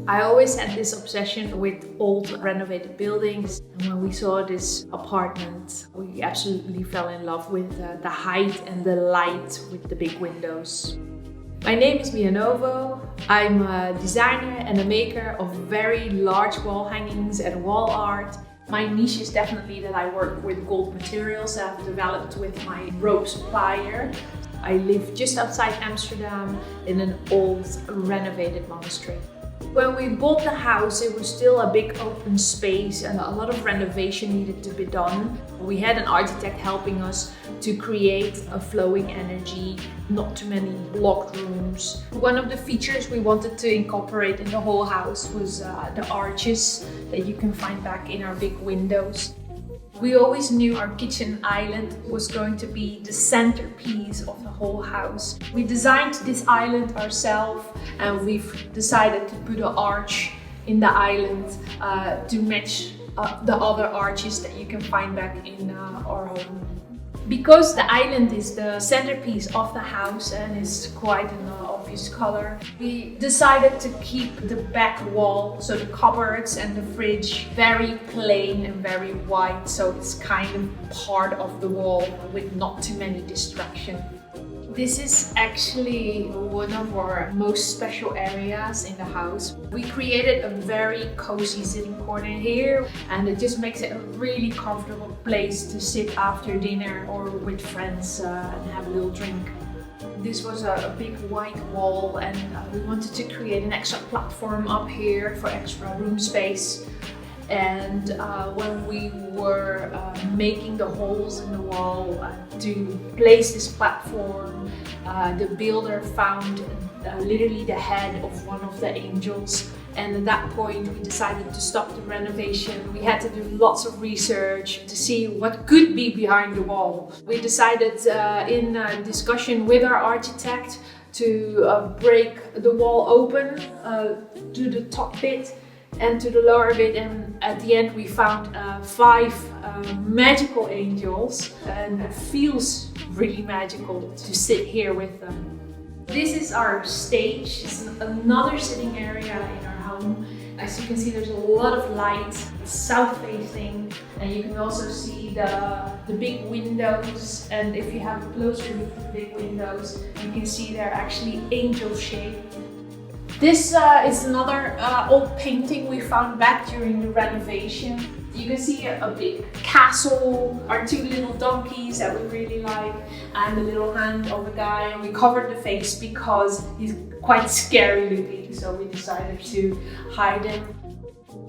I always had this obsession with old renovated buildings, and when we saw this apartment, we absolutely fell in love with the height and the light with the big windows. My name is Milla Novo. I'm a designer and a maker of very large wall hangings and wall art. My niche is definitely that I work with gold materials that I've developed with my rope supplier. I live just outside Amsterdam in an old renovated monastery. When we bought the house, it was still a big open space and a lot of renovation needed to be done. We had an architect helping us to create a flowing energy, not too many blocked rooms. One of the features we wanted to incorporate in the whole house was the arches that you can find back in our big windows. We always knew our kitchen island was going to be the centerpiece of the whole house. We designed this island ourselves, and we've decided to put an arch in the island to match the other arches that you can find back in our home. Because the island is the centerpiece of the house and is quite an obvious color, we decided to keep the back wall, so the cupboards and the fridge, very plain and very white, so it's kind of part of the wall with not too many distractions. This is actually one of our most special areas in the house. We created a very cozy sitting corner here, and it just makes it a really comfortable place to sit after dinner or with friends and have a little drink. This was a big white wall, and we wanted to create an extra platform up here for extra room space. And when we were making the holes in the wall to place this platform, the builder found literally the head of one of the angels. And at that point we decided to stop the renovation. We had to do lots of research to see what could be behind the wall. We decided in discussion with our architect to break the wall open to the top bit and to the lower bit, and at the end we found 5 magical angels, and it feels really magical to sit here with them. This is our stage. It's another sitting area in our home. As you can see, there's a lot of light. It's south facing, and you can also see the big windows, and if you have a closer look at the big windows, you can see they're actually angel shaped. This is another old painting we found back during the renovation. You can see a big castle, our 2 little donkeys that we really like, and the little hand of a guy. And we covered the face because he's quite scary looking, so we decided to hide him.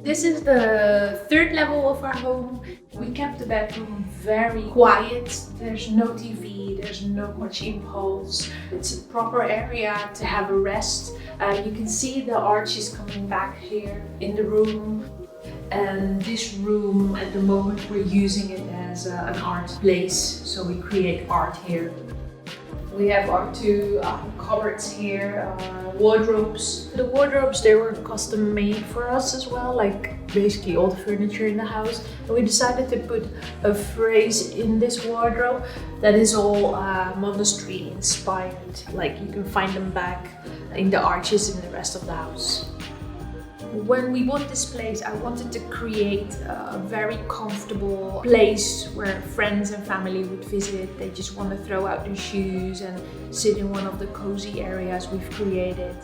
This is the 3rd level of our home. We kept the bedroom very quiet. There's no TV, there's not much impulse. It's a proper area to have a rest. You can see the arches coming back here in the room. And this room, at the moment, we're using it as an art place, so we create art here. We have our 2 cupboards here, wardrobes. The wardrobes, they were custom made for us as well, like basically all the furniture in the house. And we decided to put a phrase in this wardrobe that is all monastery inspired. Like you can find them back in the arches in the rest of the house. When we bought this place, I wanted to create a very comfortable place where friends and family would visit. They just want to throw out their shoes and sit in one of the cozy areas we've created.